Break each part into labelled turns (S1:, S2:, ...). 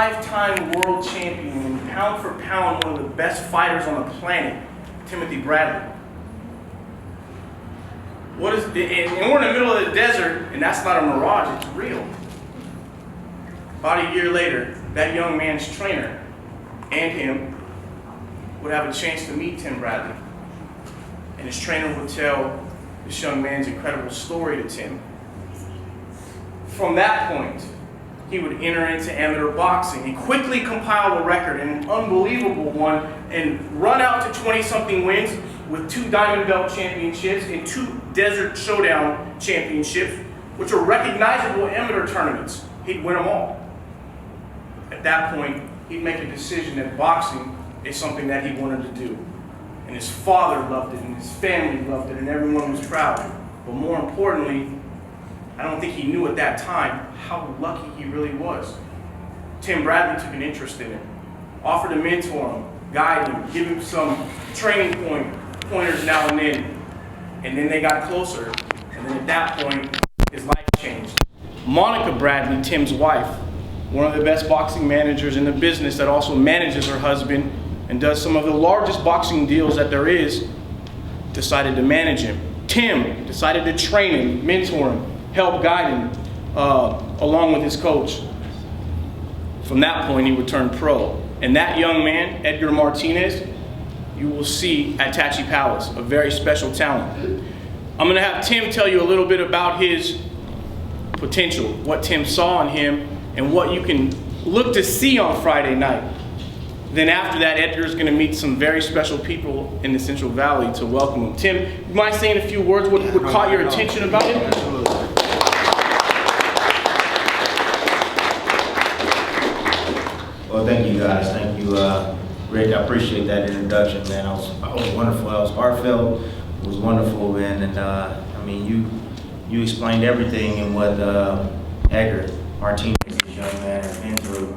S1: 5-time world champion and pound for pound one of the best fighters on the planet, Timothy Bradley. And we're in the middle of the desert, and that's not a mirage, it's real. About a year later, that young man's trainer and him would have a chance to meet Tim Bradley. And his trainer would tell this young man's incredible story to Tim. From that point, he would enter into amateur boxing and quickly compile a record, an unbelievable one, and run out to 20-something wins with 2 Diamond Belt championships and 2 Desert Showdown championships, which are recognizable amateur tournaments. He'd win them all. At that point, he'd make a decision that boxing is something that he wanted to do. And his father loved it, and his family loved it, and everyone was proud. But more importantly, I don't think he knew at that time how lucky he really was. Tim Bradley took an interest in him, offered to mentor him, guide him, give him some training pointers now and then. And then they got closer, and then at that point, his life changed. Monica Bradley, Tim's wife, one of the best boxing managers in the business that also manages her husband and does some of the largest boxing deals that there is, decided to manage him. Tim decided to train him, mentor him, help guide him, along with his coach. From that point, he would turn pro. And that young man, Edgar Martinez, you will see at Tachi Palace, a very special talent. I'm gonna have Tim tell you a little bit about his potential, what Tim saw in him, and what you can look to see on Friday night. Then after that, Edgar's gonna meet some very special people in the Central Valley to welcome him. Tim, you mind saying a few words? What caught your attention about him?
S2: Well, thank you guys. Thank you, Rick. I appreciate that introduction, man. It was wonderful. It was heartfelt. It was wonderful, man. And I mean, you explained everything in what Edgar Martinez, this young man, has been through.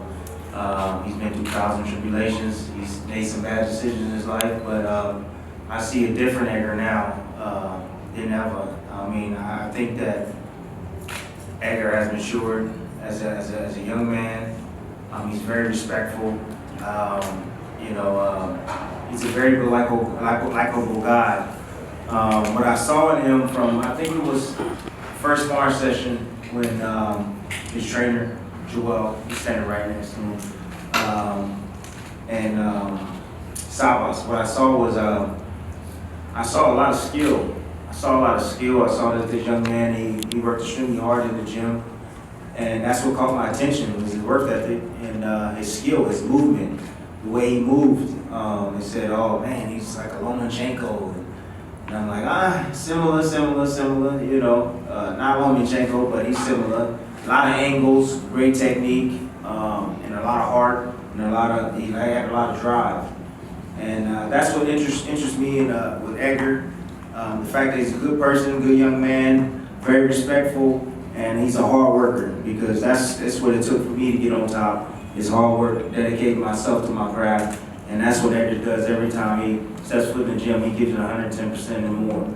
S2: He's been through trials and tribulations. He's made some bad decisions in his life, but I see a different Edgar now than ever. I mean, I think that Edgar has matured as a young man. He's very respectful. He's a very good, likable guy. What I saw in him from, I think it was first sparring session when his trainer, Joel, he's standing right next to him, Sabas. What I saw was, I saw a lot of skill. I saw that this young man, he worked extremely hard in the gym. And that's what caught my attention, was his work ethic and his skill, his movement, the way he moved. They said, oh man, he's like a Lomachenko. And I'm like, similar, not Lomachenko, but he's similar. A lot of angles, great technique, and a lot of heart, and he had a lot of drive. And that's what interests me with Edgar. The fact that he's a good person, good young man, very respectful, and he's a hard worker, because that's what it took for me to get on top. It's hard work, dedicating myself to my craft, and that's what Edgar does every time he steps foot in the gym. He gives it 110% and more.